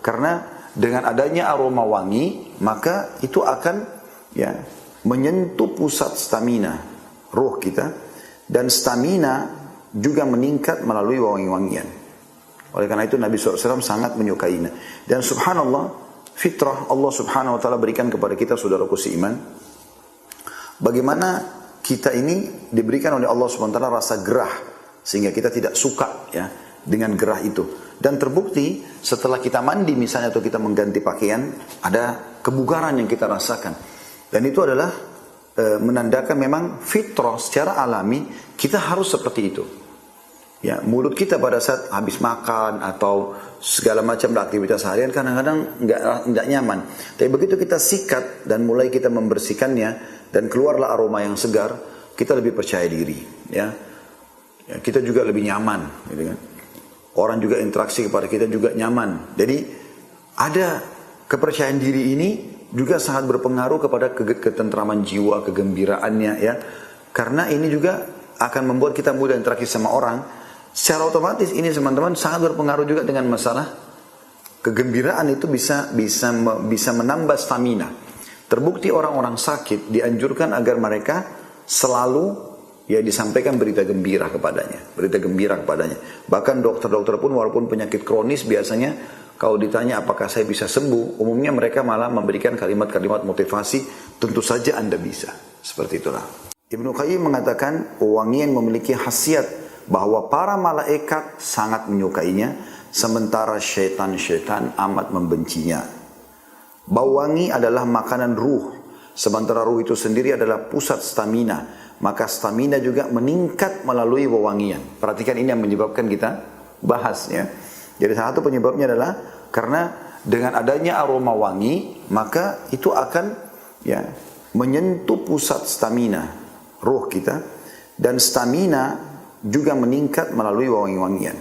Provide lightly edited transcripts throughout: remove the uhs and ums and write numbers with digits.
Karena dengan adanya aroma wangi, maka itu akan menyentuh pusat stamina roh kita, dan stamina juga meningkat melalui wangi-wangian. Oleh karena itu Nabi SAW sangat menyukainya. Dan subhanallah, fitrah Allah subhanahu wa ta'ala berikan kepada kita, saudaraku seiman, bagaimana kita ini diberikan oleh Allah subhanahu wa ta'ala rasa gerah, sehingga kita tidak suka dengan gerah itu. Dan terbukti setelah kita mandi misalnya atau kita mengganti pakaian, ada kebugaran yang kita rasakan. Dan itu adalah menandakan memang fitrah secara alami kita harus seperti itu. Ya, mulut kita pada saat habis makan atau segala macam aktivitas harian kadang-kadang enggak nyaman. Tapi begitu kita sikat dan mulai kita membersihkannya dan keluarlah aroma yang segar, kita lebih percaya diri. Kita juga lebih nyaman, gitu kan. Orang juga interaksi kepada kita juga nyaman. Jadi ada kepercayaan diri ini juga sangat berpengaruh kepada ketentraman jiwa, kegembiraannya Karena ini juga akan membuat kita mudah interaksi sama orang. Secara otomatis ini teman-teman sangat berpengaruh juga dengan masalah kegembiraan itu bisa menambah stamina. Terbukti orang-orang sakit dianjurkan agar mereka selalu disampaikan berita gembira kepadanya. Bahkan dokter-dokter pun walaupun penyakit kronis biasanya kalau ditanya apakah saya bisa sembuh, umumnya mereka malah memberikan kalimat-kalimat motivasi, tentu saja Anda bisa. Seperti itulah. Ibnu Qayyim mengatakan wangian memiliki khasiat bahwa para malaikat sangat menyukainya, sementara syaitan-syaitan amat membencinya. Bau wangi adalah makanan ruh, sementara ruh itu sendiri adalah pusat stamina. Maka stamina juga meningkat melalui wewangian. Perhatikan ini yang menyebabkan kita bahas Jadi salah satu penyebabnya adalah karena dengan adanya aroma wangi, maka itu akan menyentuh pusat stamina roh kita, dan stamina juga meningkat melalui wangi-wangian.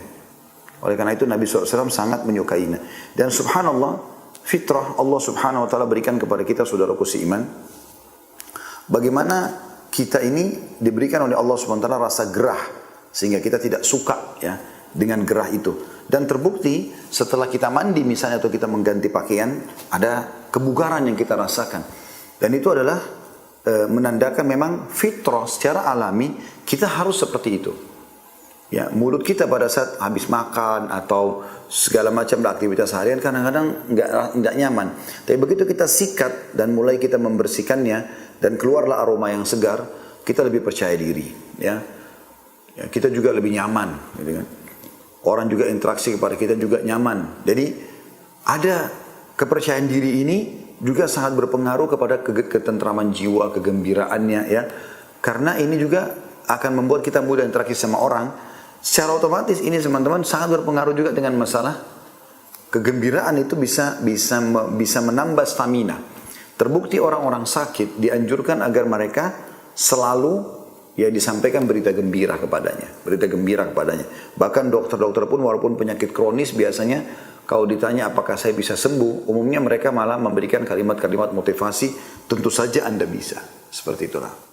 Oleh karena itu Nabi SAW sangat menyukainya. Dan subhanallah, fitrah Allah subhanahu wa ta'ala berikan kepada kita, saudaraku seiman, bagaimana kita ini diberikan oleh Allah subhanahu wa ta'ala rasa gerah, sehingga kita tidak suka dengan gerah itu. Dan terbukti setelah kita mandi misalnya atau kita mengganti pakaian, ada kebugaran yang kita rasakan. Dan itu adalah menandakan memang fitrah secara alami kita harus seperti itu. Mulut kita pada saat habis makan atau segala macam aktivitas harian kadang-kadang enggak nyaman. Tapi begitu kita sikat dan mulai kita membersihkannya dan keluarlah aroma yang segar, kita lebih percaya diri. Kita juga lebih nyaman, gitu kan. Orang juga interaksi kepada kita juga nyaman. Jadi ada kepercayaan diri ini juga sangat berpengaruh kepada ketentraman jiwa, kegembiraannya Karena ini juga akan membuat kita mudah interaksi sama orang. Secara otomatis ini teman-teman sangat berpengaruh juga dengan masalah kegembiraan itu bisa menambah stamina. Terbukti orang-orang sakit dianjurkan agar mereka selalu disampaikan berita gembira kepadanya. Bahkan dokter-dokter pun walaupun penyakit kronis biasanya kalau ditanya apakah saya bisa sembuh, umumnya mereka malah memberikan kalimat-kalimat motivasi, tentu saja Anda bisa. Seperti itulah.